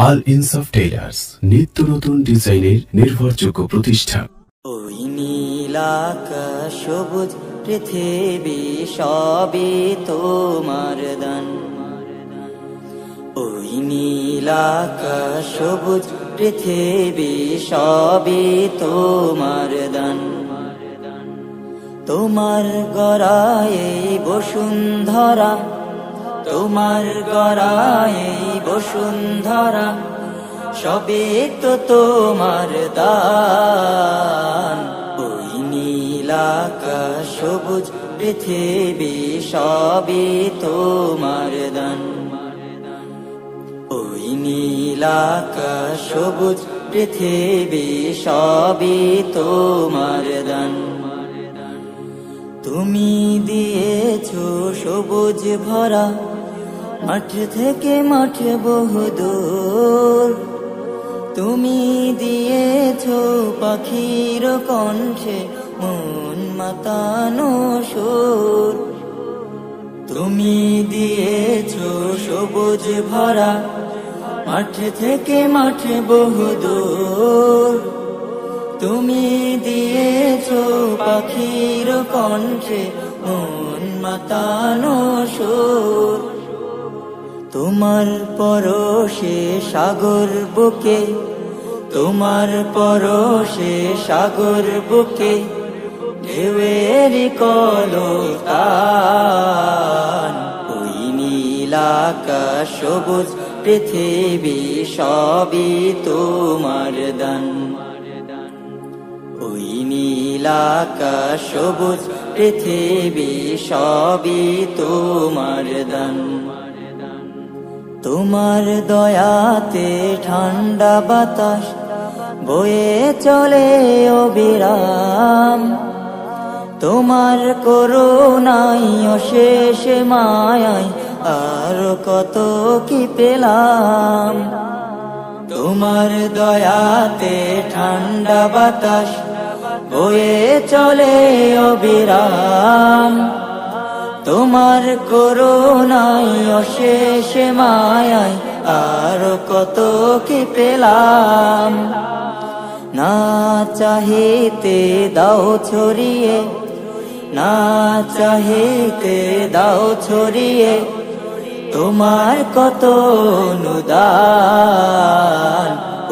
আল ইনসাফ টেইলার্স, নিত্য নতুন ডিজাইনের নির্ভরযোগ্য প্রতিষ্ঠান। ওই নীল আকাশ সবুজ পৃথিবী সবই তোমার দান। ওই নীল আকাশ সবুজ পৃথিবী সবই তোমার দান। তোমার গড়ায় বসুন্ধরা, তোমার গড়ায় বসুন্ধরা, সবে তো তোমার দান। ওই নীল আকাশ সবুজ পৃথিবী সবে তোমার দান। ওই নীল আকাশ সবুজ পৃথিবী সবে তোমার দান। তুমি দিয়েছো সবুজ ভরা, মাঠ থেকে মাঠ বহুদূর। তুমি দিয়েছো পাখির কণ্ঠে মন মাতানো সুর। তুমি দিয়েছো সবুজ ভরা, মাঠ থেকে মাঠ বহুদূর। তুমি দিয়েছো পাখির কণ্ঠে মন মাতানো সুর। তোমার পরশে সাগর বুকে, তোমার পরশে সাগর বুকে, ঢেউয়ের কলতান। ওই নীল আকাশ সবুজ পৃথিবী সবই তোমার দান। ওই নীল আকাশ সবুজ পৃথিবী সবই তোমার দান। তোমার দয়াতে ঠান্ডা বাতাস বয়ে চলে অবিরাম। তোমার করুণায় অশেষ মায়ায় আর কত কি পেলাম। তোমার দয়াতে ঠান্ডা বাতাস বয়ে চলে অবিরাম। তোমার করুণায় অশেষ মায়ায় আর কত কি পেলাম। না চাহিতে দাও ছড়িয়ে, না চাহিতে দাও ছড়িয়ে, তোমার কত অনুদান।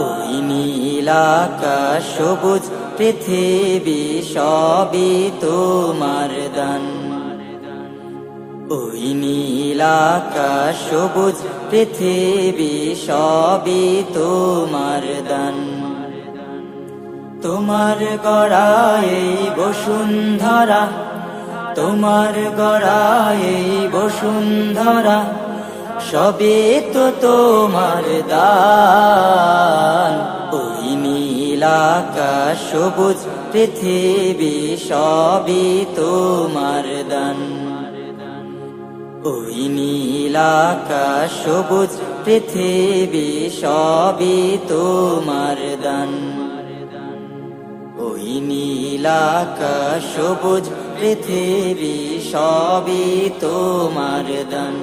ওই নীল আকাশ সবুজ পৃথিবী সবই তোমার দান। ওই নীল আকাশ সবুজ পৃথিবী সবই তোমার দান। তোমার গড়ায় বসুন্ধরা, তোমার গড়ায় বসুন্ধরা, সবে তো তোমার দান। ওই নীল আকাশ সবুজ পৃথিবী সবই তোমার দান। ওই নীল আকাশ সবুজ পৃথিবী সবই তোমার দান। ওই নীল আকাশ সবুজ পৃথিবী সবই তোমার দান।